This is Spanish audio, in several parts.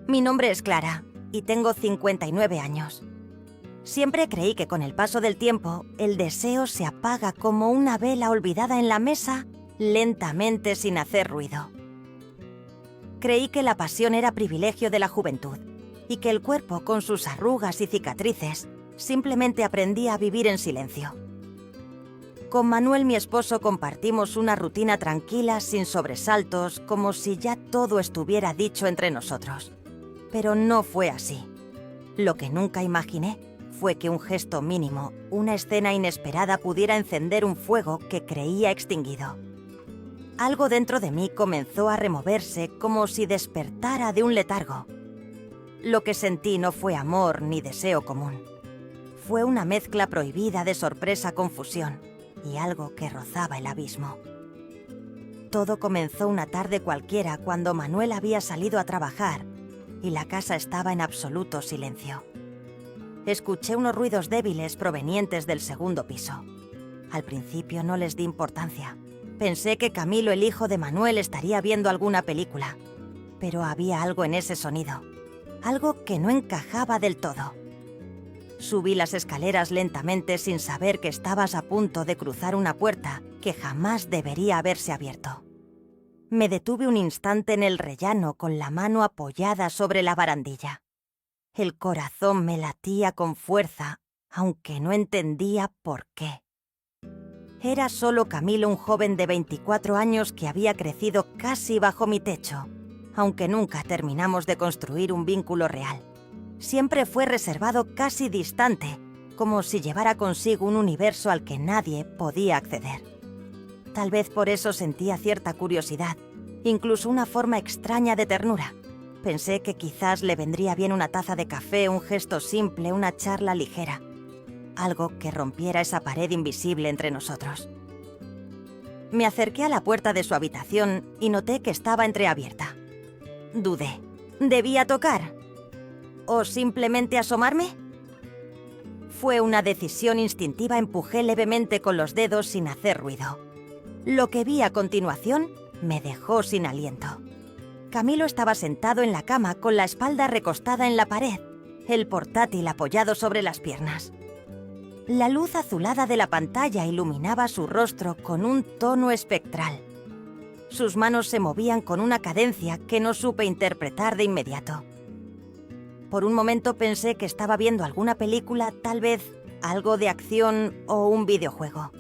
Mi nombre es Clara y tengo 59 años. Siempre creí que con el paso del tiempo, el deseo se apaga como una vela olvidada en la mesa, lentamente sin hacer ruido. Creí que la pasión era privilegio de la juventud y que el cuerpo, con sus arrugas y cicatrices, simplemente aprendía a vivir en silencio. Con Manuel, mi esposo, compartimos una rutina tranquila, sin sobresaltos, como si ya todo estuviera dicho entre nosotros. Pero no fue así. Lo que nunca imaginé fue que un gesto mínimo, una escena inesperada, pudiera encender un fuego que creía extinguido. Algo dentro de mí comenzó a removerse como si despertara de un letargo. Lo que sentí no fue amor ni deseo común. Fue una mezcla prohibida de sorpresa-confusión y algo que rozaba el abismo. Todo comenzó una tarde cualquiera cuando Manuel había salido a trabajar y la casa estaba en absoluto silencio. Escuché unos ruidos débiles provenientes del segundo piso. Al principio no les di importancia. Pensé que Camilo, el hijo de Manuel, estaría viendo alguna película. Pero había algo en ese sonido. Algo que no encajaba del todo. Subí las escaleras lentamente sin saber que estabas a punto de cruzar una puerta que jamás debería haberse abierto. Me detuve un instante en el rellano con la mano apoyada sobre la barandilla. El corazón me latía con fuerza, aunque no entendía por qué. Era solo Camilo, un joven de 24 años que había crecido casi bajo mi techo, aunque nunca terminamos de construir un vínculo real. Siempre fue reservado, casi distante, como si llevara consigo un universo al que nadie podía acceder. Tal vez por eso sentía cierta curiosidad, incluso una forma extraña de ternura. Pensé que quizás le vendría bien una taza de café, un gesto simple, una charla ligera. Algo que rompiera esa pared invisible entre nosotros. Me acerqué a la puerta de su habitación y noté que estaba entreabierta. Dudé. ¿Debía tocar? ¿O simplemente asomarme? Fue una decisión instintiva. Empujé levemente con los dedos sin hacer ruido. Lo que vi a continuación me dejó sin aliento. Camilo estaba sentado en la cama con la espalda recostada en la pared, el portátil apoyado sobre las piernas. La luz azulada de la pantalla iluminaba su rostro con un tono espectral. Sus manos se movían con una cadencia que no supe interpretar de inmediato. Por un momento pensé que estaba viendo alguna película, tal vez algo de acción o un videojuego.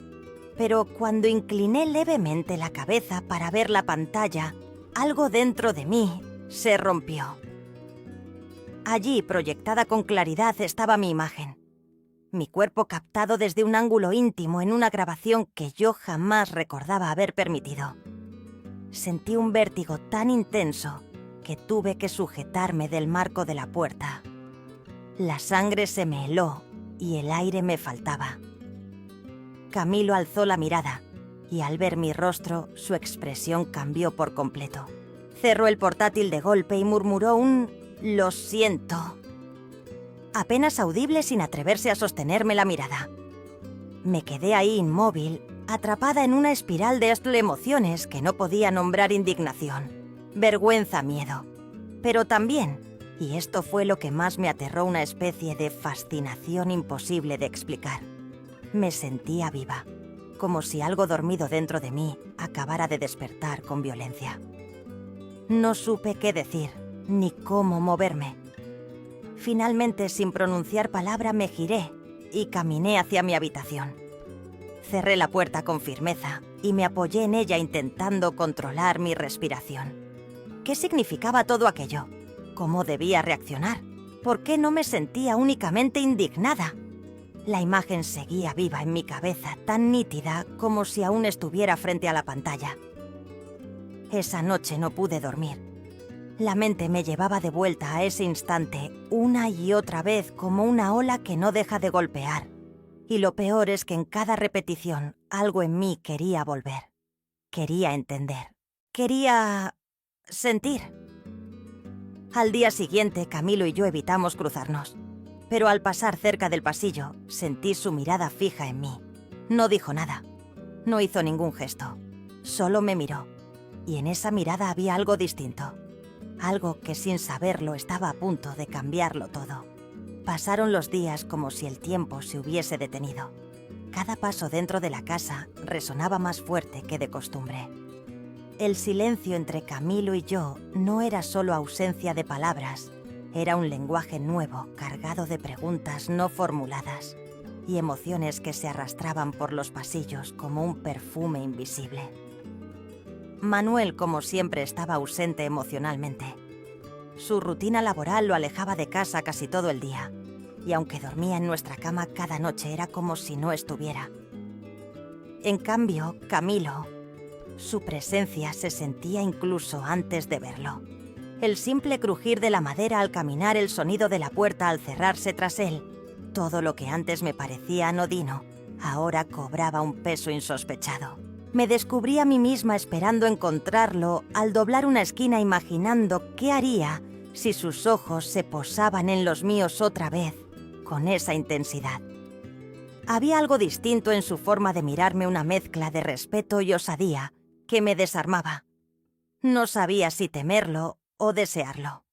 Pero cuando incliné levemente la cabeza para ver la pantalla, algo dentro de mí se rompió. Allí, proyectada con claridad, estaba mi imagen. Mi cuerpo captado desde un ángulo íntimo en una grabación que yo jamás recordaba haber permitido. Sentí un vértigo tan intenso que tuve que sujetarme del marco de la puerta. La sangre se me heló y el aire me faltaba. Camilo alzó la mirada y al ver mi rostro, su expresión cambió por completo. Cerró el portátil de golpe y murmuró un «lo siento», apenas audible, sin atreverse a sostenerme la mirada. Me quedé ahí inmóvil, atrapada en una espiral de emociones que no podía nombrar: indignación, vergüenza, miedo. Pero también, y esto fue lo que más me aterró, una especie de fascinación imposible de explicar. Me sentía viva, como si algo dormido dentro de mí acabara de despertar con violencia. No supe qué decir, ni cómo moverme. Finalmente, sin pronunciar palabra, me giré y caminé hacia mi habitación. Cerré la puerta con firmeza y me apoyé en ella intentando controlar mi respiración. ¿Qué significaba todo aquello? ¿Cómo debía reaccionar? ¿Por qué no me sentía únicamente indignada? La imagen seguía viva en mi cabeza, tan nítida como si aún estuviera frente a la pantalla. Esa noche no pude dormir. La mente me llevaba de vuelta a ese instante, una y otra vez, como una ola que no deja de golpear. Y lo peor es que en cada repetición algo en mí quería volver. Quería entender. Quería sentir. Al día siguiente, Camilo y yo evitamos cruzarnos. Pero al pasar cerca del pasillo, sentí su mirada fija en mí. No dijo nada. No hizo ningún gesto. Solo me miró. Y en esa mirada había algo distinto. algo que sin saberlo estaba a punto de cambiarlo todo. Pasaron los días como si el tiempo se hubiese detenido. Cada paso dentro de la casa resonaba más fuerte que de costumbre. El silencio entre Camilo y yo no era solo ausencia de palabras, era un lenguaje nuevo cargado de preguntas no formuladas y emociones que se arrastraban por los pasillos como un perfume invisible. Manuel, como siempre, estaba ausente emocionalmente. Su rutina laboral lo alejaba de casa casi todo el día, y aunque dormía en nuestra cama cada noche era como si no estuviera. En cambio, Camilo, su presencia se sentía incluso antes de verlo. El simple crujir de la madera al caminar, el sonido de la puerta al cerrarse tras él, todo lo que antes me parecía anodino, ahora cobraba un peso insospechado. Me descubrí a mí misma esperando encontrarlo al doblar una esquina, imaginando qué haría si sus ojos se posaban en los míos otra vez, con esa intensidad. Había algo distinto en su forma de mirarme, una mezcla de respeto y osadía que me desarmaba. No sabía si temerlo o desearlo.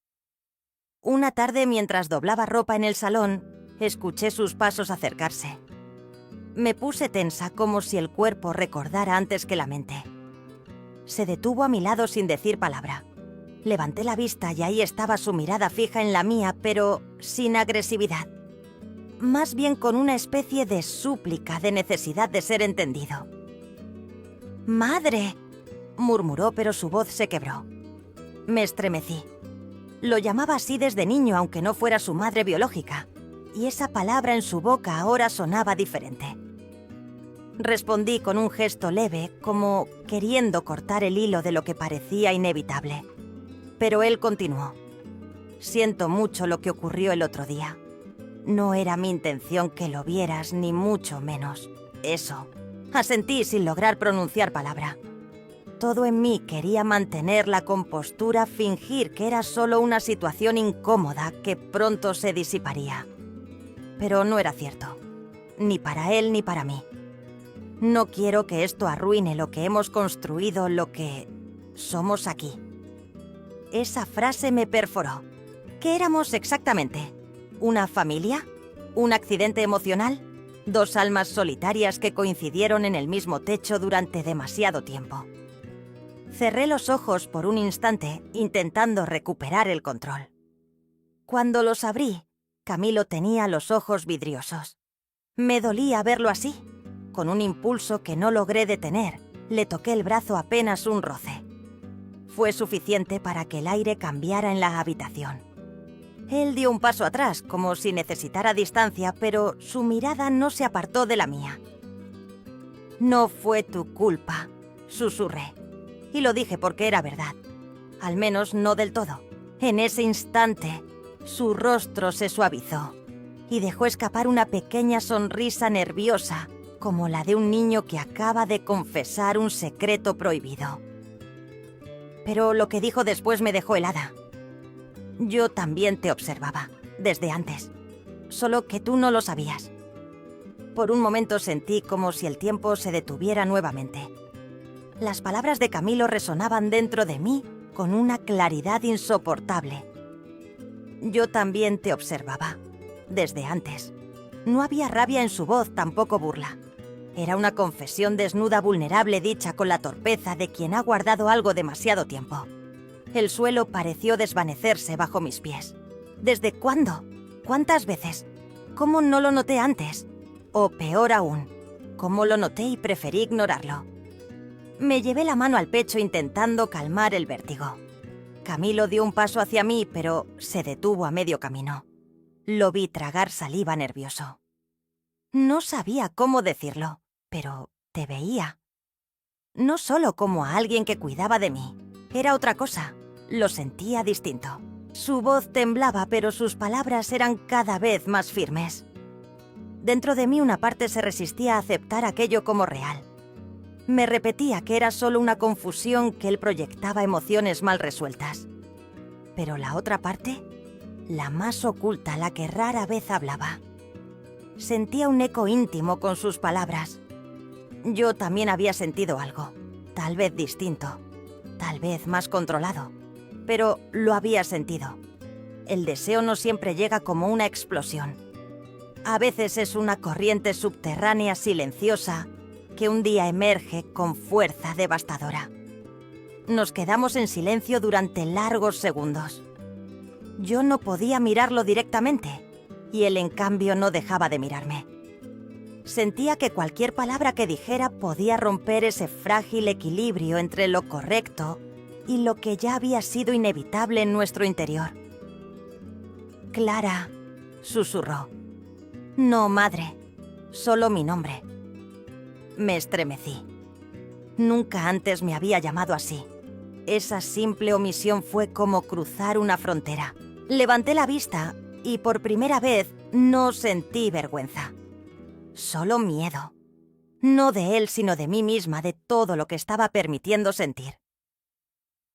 Una tarde, mientras doblaba ropa en el salón, escuché sus pasos acercarse. Me puse tensa, como si el cuerpo recordara antes que la mente. Se detuvo a mi lado sin decir palabra. Levanté la vista y ahí estaba su mirada fija en la mía, pero sin agresividad. Más bien con una especie de súplica, de necesidad de ser entendido. «¡Madre!», murmuró, pero su voz se quebró. Me estremecí. Lo llamaba así desde niño, aunque no fuera su madre biológica, y esa palabra en su boca ahora sonaba diferente. Respondí con un gesto leve, como queriendo cortar el hilo de lo que parecía inevitable. Pero él continuó. «Siento mucho lo que ocurrió el otro día. No era mi intención que lo vieras, ni mucho menos. Eso». Asentí sin lograr pronunciar palabra. Todo en mí quería mantener la compostura, fingir que era solo una situación incómoda que pronto se disiparía. Pero no era cierto. Ni para él ni para mí. No quiero que esto arruine lo que hemos construido, lo que somos aquí. Esa frase me perforó. ¿Qué éramos exactamente? ¿Una familia? ¿Un accidente emocional? Dos almas solitarias que coincidieron en el mismo techo durante demasiado tiempo. Cerré los ojos por un instante, intentando recuperar el control. Cuando los abrí, Camilo tenía los ojos vidriosos. Me dolía verlo así. Con un impulso que no logré detener, le toqué el brazo, apenas un roce. Fue suficiente para que el aire cambiara en la habitación. Él dio un paso atrás, como si necesitara distancia, pero su mirada no se apartó de la mía. «No fue tu culpa», susurré. Y lo dije porque era verdad. Al menos no del todo. En ese instante, su rostro se suavizó y dejó escapar una pequeña sonrisa nerviosa, como la de un niño que acaba de confesar un secreto prohibido. Pero lo que dijo después me dejó helada. «Yo también te observaba, desde antes, solo que tú no lo sabías». Por un momento sentí como si el tiempo se detuviera nuevamente. Las palabras de Camilo resonaban dentro de mí con una claridad insoportable. «Yo también te observaba, desde antes». No había rabia en su voz, tampoco burla. Era una confesión desnuda, vulnerable, dicha con la torpeza de quien ha guardado algo demasiado tiempo. El suelo pareció desvanecerse bajo mis pies. ¿Desde cuándo? ¿Cuántas veces? ¿Cómo no lo noté antes? O peor aún, ¿cómo lo noté y preferí ignorarlo? Me llevé la mano al pecho intentando calmar el vértigo. Camilo dio un paso hacia mí, pero se detuvo a medio camino. Lo vi tragar saliva nervioso. No sabía cómo decirlo, pero te veía. No solo como a alguien que cuidaba de mí, era otra cosa. Lo sentía distinto. Su voz temblaba, pero sus palabras eran cada vez más firmes. Dentro de mí una parte se resistía a aceptar aquello como real. Me repetía que era solo una confusión, que él proyectaba emociones mal resueltas. Pero la otra parte, la más oculta, la que rara vez hablaba. Sentía un eco íntimo con sus palabras. Yo también había sentido algo, tal vez distinto, tal vez más controlado. pero lo había sentido. El deseo no siempre llega como una explosión. A veces es una corriente subterránea silenciosa que un día emerge con fuerza devastadora. Nos quedamos en silencio durante largos segundos. Yo no podía mirarlo directamente y él en cambio no dejaba de mirarme. Sentía que cualquier palabra que dijera podía romper ese frágil equilibrio entre lo correcto y lo que ya había sido inevitable en nuestro interior. «Clara», susurró. «No, madre, solo mi nombre». Me estremecí. Nunca antes me había llamado así. Esa simple omisión fue como cruzar una frontera. Levanté la vista y por primera vez no sentí vergüenza. Solo miedo. No de él, sino de mí misma, de todo lo que estaba permitiendo sentir.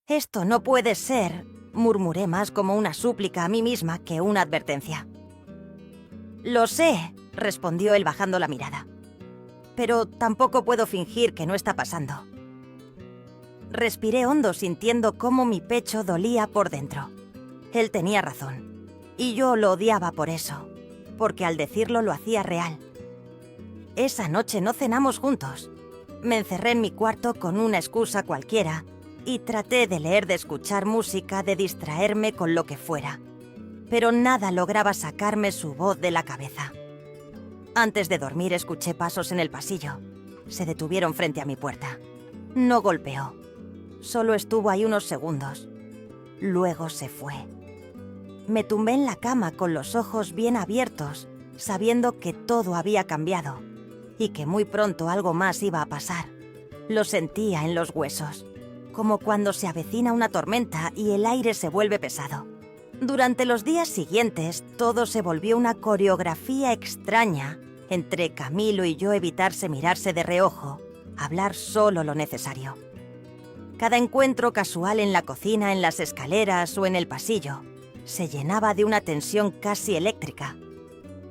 «Esto no puede ser», murmuré más como una súplica a mí misma que una advertencia. «Lo sé», respondió él bajando la mirada. «Pero tampoco puedo fingir que no está pasando». Respiré hondo sintiendo cómo mi pecho dolía por dentro. Él tenía razón. Y yo lo odiaba por eso, porque al decirlo lo hacía real. Esa noche no cenamos juntos. Me encerré en mi cuarto con una excusa cualquiera y traté de leer, de escuchar música, de distraerme con lo que fuera. Pero nada lograba sacarme su voz de la cabeza. Antes de dormir escuché pasos en el pasillo. Se detuvieron frente a mi puerta. No golpeó. Solo estuvo ahí unos segundos. Luego se fue. Me tumbé en la cama con los ojos bien abiertos, sabiendo que todo había cambiado y que muy pronto algo más iba a pasar. Lo sentía en los huesos, como cuando se avecina una tormenta y el aire se vuelve pesado. Durante los días siguientes, todo se volvió una coreografía extraña entre Camilo y yo, evitarse mirarse de reojo, hablar solo lo necesario. Cada encuentro casual en la cocina, en las escaleras o en el pasillo se llenaba de una tensión casi eléctrica.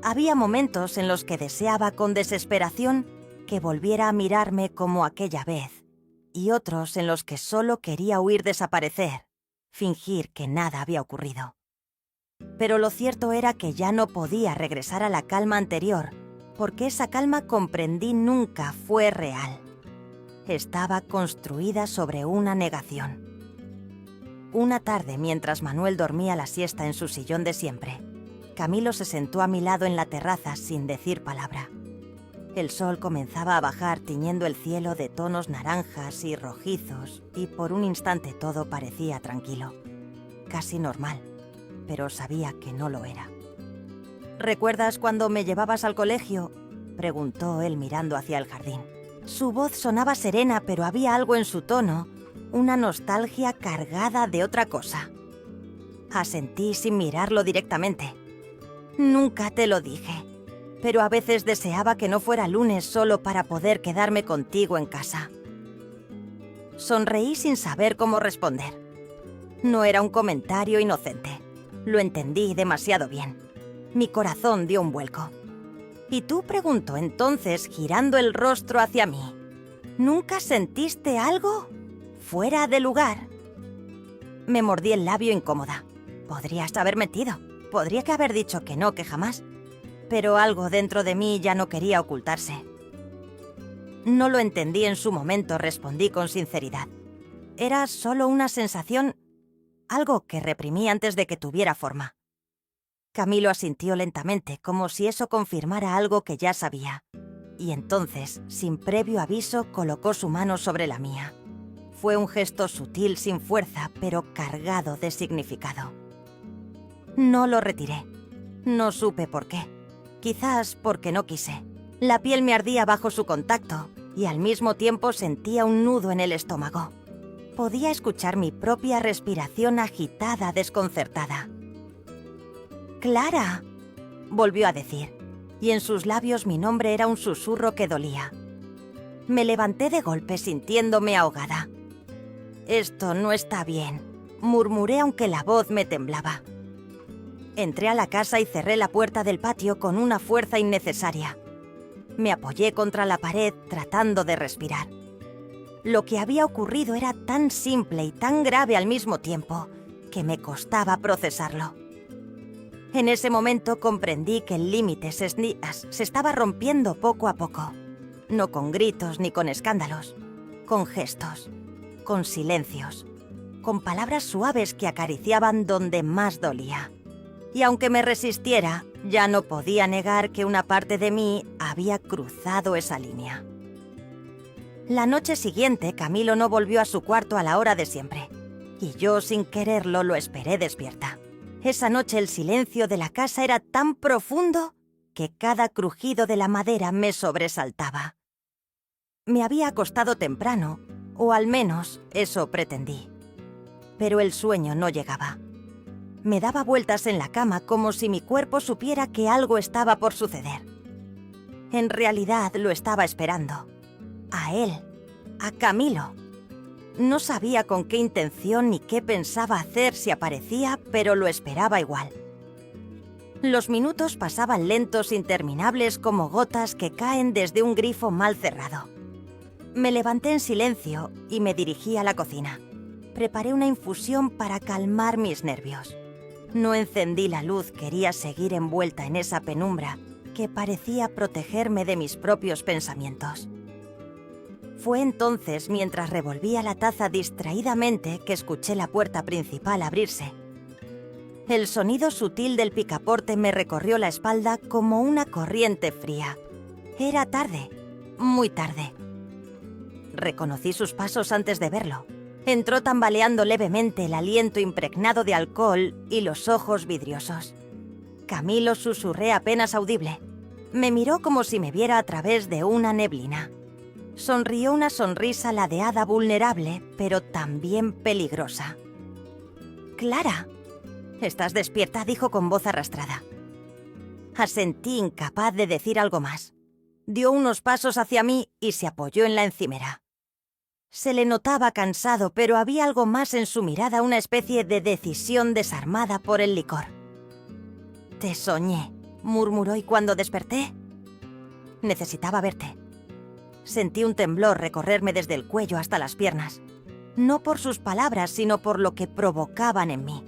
Había momentos en los que deseaba con desesperación que volviera a mirarme como aquella vez, y otros en los que solo quería huir, desaparecer, fingir que nada había ocurrido. Pero lo cierto era que ya no podía regresar a la calma anterior, porque esa calma, comprendí, nunca fue real. Estaba construida sobre una negación. Una tarde, mientras Manuel dormía la siesta en su sillón de siempre, Camilo se sentó a mi lado en la terraza sin decir palabra. El sol comenzaba a bajar, tiñendo el cielo de tonos naranjas y rojizos, y por un instante todo parecía tranquilo, casi normal, pero sabía que no lo era. «¿Recuerdas cuando me llevabas al colegio?», preguntó él mirando hacia el jardín. Su voz sonaba serena, pero había algo en su tono, una nostalgia cargada de otra cosa. Asentí sin mirarlo directamente. «Nunca te lo dije, pero a veces deseaba que no fuera lunes solo para poder quedarme contigo en casa». Sonreí sin saber cómo responder. No era un comentario inocente. Lo entendí demasiado bien. Mi corazón dio un vuelco. «¿Y tú?», preguntó entonces, girando el rostro hacia mí. «¿Nunca sentiste algo fuera de lugar?». Me mordí el labio incómoda. Podrías haber mentido. Podría que haber dicho que no, que jamás. Pero algo dentro de mí ya no quería ocultarse. «No lo entendí en su momento», respondí con sinceridad. «Era solo una sensación, algo que reprimí antes de que tuviera forma». Camilo asintió lentamente, como si eso confirmara algo que ya sabía. Y entonces, sin previo aviso, colocó su mano sobre la mía. Fue un gesto sutil, sin fuerza, pero cargado de significado. No lo retiré. No supe por qué. Quizás porque no quise. La piel me ardía bajo su contacto y al mismo tiempo sentía un nudo en el estómago. Podía escuchar mi propia respiración agitada, desconcertada. «Clara», volvió a decir, y en sus labios mi nombre era un susurro que dolía. Me levanté de golpe sintiéndome ahogada. «Esto no está bien», murmuré aunque la voz me temblaba. Entré a la casa y cerré la puerta del patio con una fuerza innecesaria. Me apoyé contra la pared tratando de respirar. Lo que había ocurrido era tan simple y tan grave al mismo tiempo que me costaba procesarlo. En ese momento comprendí que el límite se estaba rompiendo poco a poco. No con gritos ni con escándalos, con gestos, con silencios, con palabras suaves que acariciaban donde más dolía. Y aunque me resistiera, ya no podía negar que una parte de mí había cruzado esa línea. La noche siguiente, Camilo no volvió a su cuarto a la hora de siempre, y yo, sin quererlo, lo esperé despierta. Esa noche el silencio de la casa era tan profundo que cada crujido de la madera me sobresaltaba. Me había acostado temprano, o al menos eso pretendí. Pero el sueño no llegaba. Me daba vueltas en la cama como si mi cuerpo supiera que algo estaba por suceder. En realidad lo estaba esperando. A él, a Camilo. No sabía con qué intención ni qué pensaba hacer si aparecía, pero lo esperaba igual. Los minutos pasaban lentos, interminables, como gotas que caen desde un grifo mal cerrado. Me levanté en silencio y me dirigí a la cocina. Preparé una infusión para calmar mis nervios. No encendí la luz, quería seguir envuelta en esa penumbra que parecía protegerme de mis propios pensamientos. Fue entonces, mientras revolvía la taza distraídamente, que escuché la puerta principal abrirse. El sonido sutil del picaporte me recorrió la espalda como una corriente fría. Era tarde, muy tarde. Reconocí sus pasos antes de verlo. Entró tambaleando levemente, el aliento impregnado de alcohol y los ojos vidriosos. Camilo, susurré apenas audible. Me miró como si me viera a través de una neblina. Sonrió una sonrisa ladeada, vulnerable, pero también peligrosa. «Clara, ¿estás despierta?», dijo con voz arrastrada. Asentí, incapaz de decir algo más. Dio unos pasos hacia mí y se apoyó en la encimera. Se le notaba cansado, pero había algo más en su mirada, una especie de decisión desarmada por el licor. «Te soñé», murmuró, «y cuando desperté, necesitaba verte». Sentí un temblor recorrerme desde el cuello hasta las piernas. No por sus palabras, sino por lo que provocaban en mí.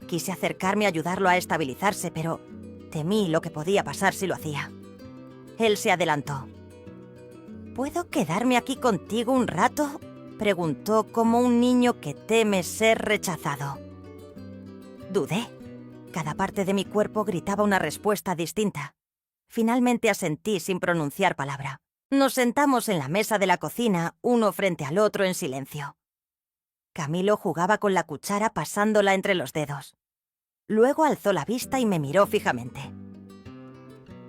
Quise acercarme a ayudarlo a estabilizarse, pero temí lo que podía pasar si lo hacía. Él se adelantó. «¿Puedo quedarme aquí contigo un rato?», preguntó como un niño que teme ser rechazado. Dudé. Cada parte de mi cuerpo gritaba una respuesta distinta. Finalmente asentí sin pronunciar palabra. Nos sentamos en la mesa de la cocina, uno frente al otro en silencio. Camilo jugaba con la cuchara pasándola entre los dedos. Luego alzó la vista y me miró fijamente.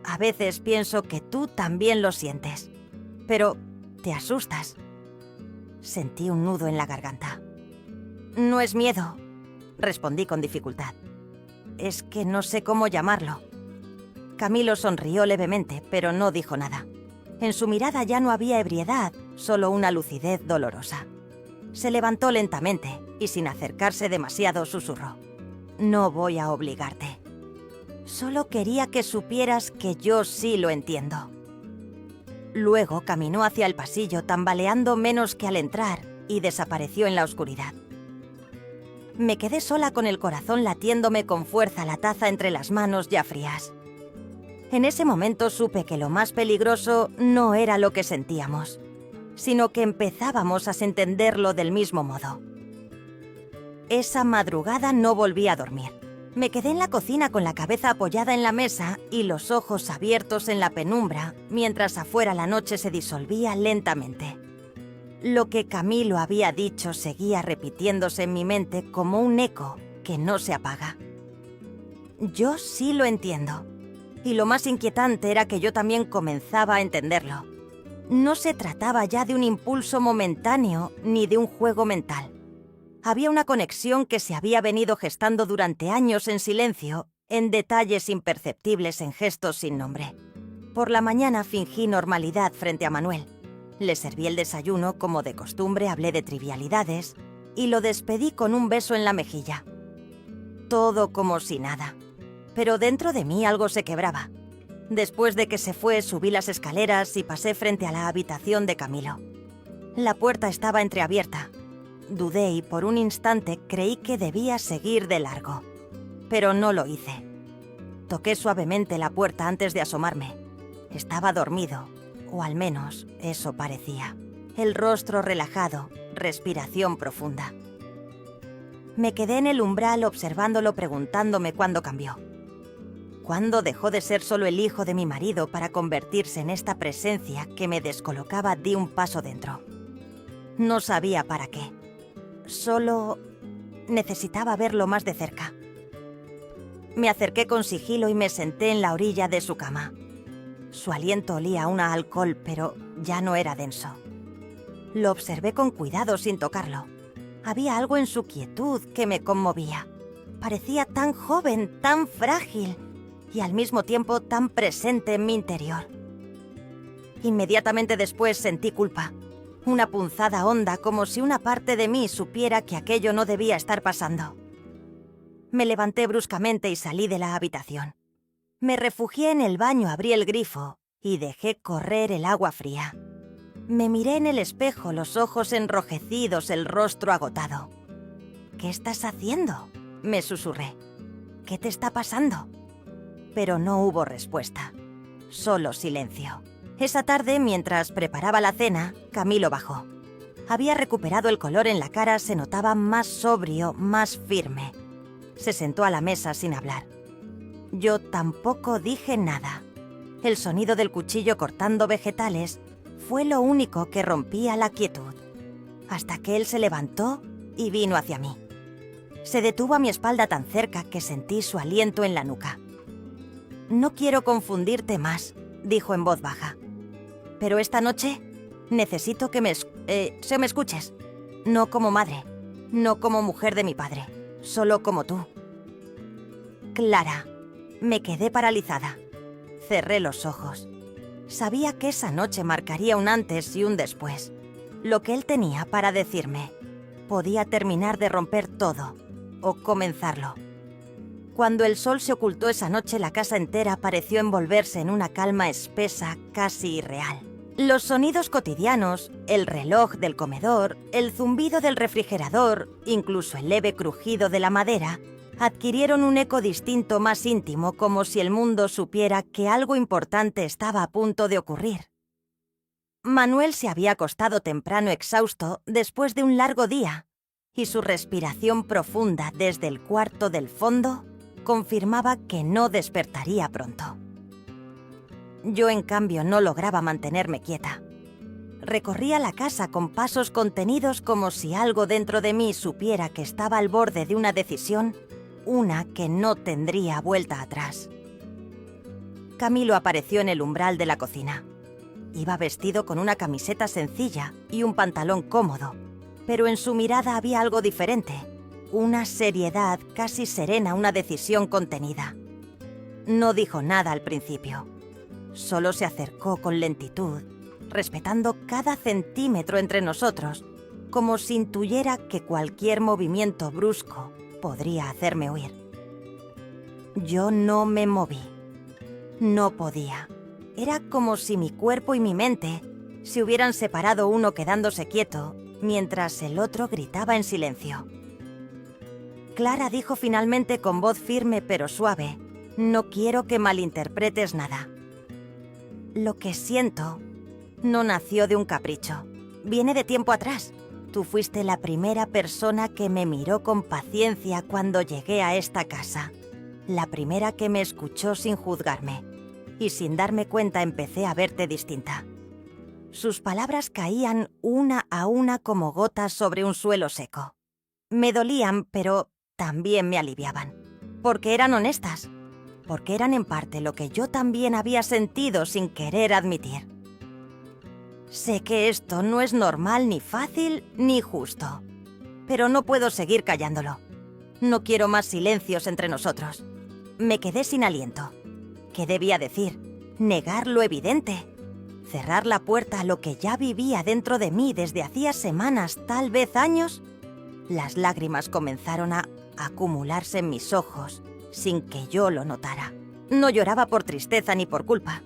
«A veces pienso que tú también lo sientes, pero te asustas». Sentí un nudo en la garganta. «No es miedo», respondí con dificultad. «Es que no sé cómo llamarlo». Camilo sonrió levemente, pero no dijo nada. En su mirada ya no había ebriedad, solo una lucidez dolorosa. Se levantó lentamente y, sin acercarse demasiado, susurró. «No voy a obligarte. Solo quería que supieras que yo sí lo entiendo». Luego caminó hacia el pasillo, tambaleando menos que al entrar, y desapareció en la oscuridad. Me quedé sola con el corazón latiéndome con fuerza, la taza entre las manos ya frías. En ese momento supe que lo más peligroso no era lo que sentíamos, sino que empezábamos a entenderlo del mismo modo. Esa madrugada no volví a dormir. Me quedé en la cocina con la cabeza apoyada en la mesa y los ojos abiertos en la penumbra, mientras afuera la noche se disolvía lentamente. Lo que Camilo había dicho seguía repitiéndose en mi mente como un eco que no se apaga. Yo sí lo entiendo. Y lo más inquietante era que yo también comenzaba a entenderlo. No se trataba ya de un impulso momentáneo ni de un juego mental. Había una conexión que se había venido gestando durante años en silencio, en detalles imperceptibles, en gestos sin nombre. Por la mañana fingí normalidad frente a Manuel. Le serví el desayuno, como de costumbre, hablé de trivialidades y lo despedí con un beso en la mejilla. Todo como si nada. Pero dentro de mí algo se quebraba. Después de que se fue, subí las escaleras y pasé frente a la habitación de Camilo. La puerta estaba entreabierta. Dudé y por un instante creí que debía seguir de largo, pero no lo hice. Toqué suavemente la puerta antes de asomarme. Estaba dormido, o al menos eso parecía. El rostro relajado, respiración profunda. Me quedé en el umbral observándolo, preguntándome cuándo cambió. ¿Cuándo dejó de ser solo el hijo de mi marido para convertirse en esta presencia que me descolocaba de un paso dentro? No sabía para qué. Solo necesitaba verlo más de cerca. Me acerqué con sigilo y me senté en la orilla de su cama. Su aliento olía a alcohol, pero ya no era denso. Lo observé con cuidado sin tocarlo. Había algo en su quietud que me conmovía. Parecía tan joven, tan frágil y al mismo tiempo tan presente en mi interior. Inmediatamente después sentí culpa. Una punzada honda, como si una parte de mí supiera que aquello no debía estar pasando. Me levanté bruscamente y salí de la habitación. Me refugié en el baño, abrí el grifo y dejé correr el agua fría. Me miré en el espejo, los ojos enrojecidos, el rostro agotado. «¿Qué estás haciendo?», me susurré. «¿Qué te está pasando?». Pero no hubo respuesta. Solo silencio. Esa tarde, mientras preparaba la cena, Camilo bajó. Había recuperado el color en la cara, se notaba más sobrio, más firme. Se sentó a la mesa sin hablar. Yo tampoco dije nada. El sonido del cuchillo cortando vegetales fue lo único que rompía la quietud. Hasta que él se levantó y vino hacia mí. Se detuvo a mi espalda tan cerca que sentí su aliento en la nuca. «No quiero confundirte más», dijo en voz baja. «Pero esta noche necesito que me escuches. No como madre, no como mujer de mi padre, solo como tú». Clara. Me quedé paralizada. Cerré los ojos. Sabía que esa noche marcaría un antes y un después. Lo que él tenía para decirme podía terminar de romper todo o comenzarlo. Cuando el sol se ocultó esa noche, la casa entera pareció envolverse en una calma espesa, casi irreal. Los sonidos cotidianos, el reloj del comedor, el zumbido del refrigerador, incluso el leve crujido de la madera, adquirieron un eco distinto, más íntimo, como si el mundo supiera que algo importante estaba a punto de ocurrir. Manuel se había acostado temprano, exhausto, después de un largo día, y su respiración profunda desde el cuarto del fondo confirmaba que no despertaría pronto. Yo, en cambio, no lograba mantenerme quieta. Recorría la casa con pasos contenidos, como si algo dentro de mí supiera que estaba al borde de una decisión, una que no tendría vuelta atrás. Camilo apareció en el umbral de la cocina. Iba vestido con una camiseta sencilla y un pantalón cómodo, pero en su mirada había algo diferente, una seriedad casi serena, una decisión contenida. No dijo nada al principio. Solo se acercó con lentitud, respetando cada centímetro entre nosotros, como si intuyera que cualquier movimiento brusco podría hacerme huir. Yo no me moví. No podía. Era como si mi cuerpo y mi mente se hubieran separado, uno quedándose quieto, mientras el otro gritaba en silencio. Clara dijo finalmente con voz firme pero suave: «No quiero que malinterpretes nada. Lo que siento no nació de un capricho. Viene de tiempo atrás. Tú fuiste la primera persona que me miró con paciencia cuando llegué a esta casa. La primera que me escuchó sin juzgarme. Y sin darme cuenta empecé a verte distinta». Sus palabras caían una a una como gotas sobre un suelo seco. Me dolían, pero también me aliviaban. Porque eran honestas. Porque eran en parte lo que yo también había sentido sin querer admitir. Sé que esto no es normal, ni fácil, ni justo. Pero no puedo seguir callándolo. No quiero más silencios entre nosotros. Me quedé sin aliento. ¿Qué debía decir? ¿Negar lo evidente? ¿Cerrar la puerta a lo que ya vivía dentro de mí desde hacía semanas, tal vez años? Las lágrimas comenzaron a acumularse en mis ojos sin que yo lo notara. No lloraba por tristeza ni por culpa.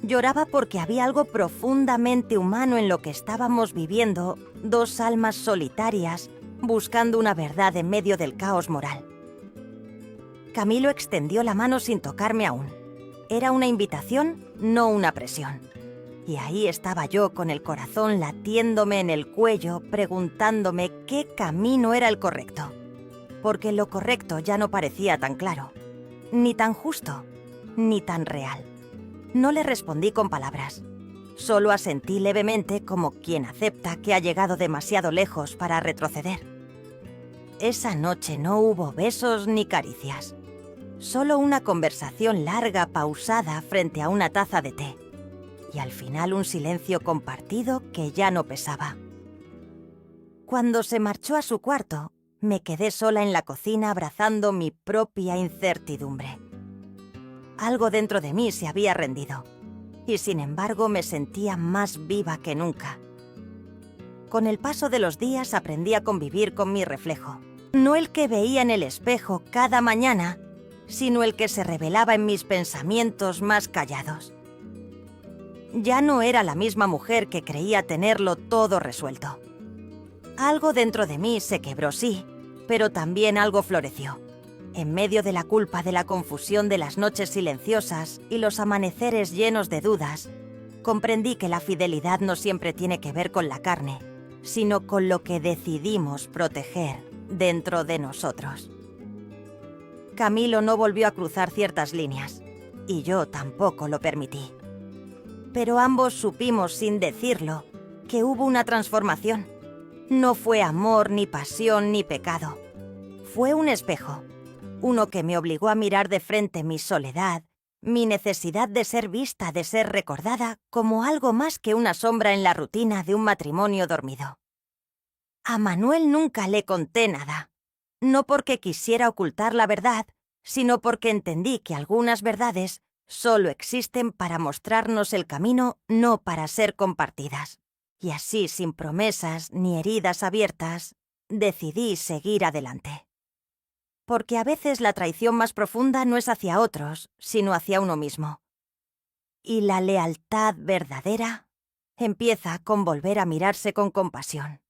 Lloraba porque había algo profundamente humano en lo que estábamos viviendo, dos almas solitarias buscando una verdad en medio del caos moral. Camilo extendió la mano sin tocarme aún. Era una invitación, no una presión. Y ahí estaba yo con el corazón latiéndome en el cuello, preguntándome qué camino era el correcto. Porque lo correcto ya no parecía tan claro, ni tan justo, ni tan real. No le respondí con palabras. Solo asentí levemente como quien acepta que ha llegado demasiado lejos para retroceder. Esa noche no hubo besos ni caricias. Solo una conversación larga, pausada, frente a una taza de té. Y al final un silencio compartido que ya no pesaba. Cuando se marchó a su cuarto, me quedé sola en la cocina abrazando mi propia incertidumbre. Algo dentro de mí se había rendido. Y sin embargo me sentía más viva que nunca. Con el paso de los días aprendí a convivir con mi reflejo. No el que veía en el espejo cada mañana, sino el que se revelaba en mis pensamientos más callados. Ya no era la misma mujer que creía tenerlo todo resuelto. Algo dentro de mí se quebró, sí, pero también algo floreció. En medio de la culpa de la confusión de las noches silenciosas y los amaneceres llenos de dudas, comprendí que la fidelidad no siempre tiene que ver con la carne, sino con lo que decidimos proteger dentro de nosotros. Camilo no volvió a cruzar ciertas líneas, y yo tampoco lo permití. Pero ambos supimos sin decirlo que hubo una transformación. No fue amor, ni pasión, ni pecado. Fue un espejo. Uno que me obligó a mirar de frente mi soledad, mi necesidad de ser vista, de ser recordada como algo más que una sombra en la rutina de un matrimonio dormido. A Manuel nunca le conté nada, no porque quisiera ocultar la verdad, sino porque entendí que algunas verdades solo existen para mostrarnos el camino, no para ser compartidas. Y así, sin promesas ni heridas abiertas, decidí seguir adelante. Porque a veces la traición más profunda no es hacia otros, sino hacia uno mismo. Y la lealtad verdadera empieza con volver a mirarse con compasión.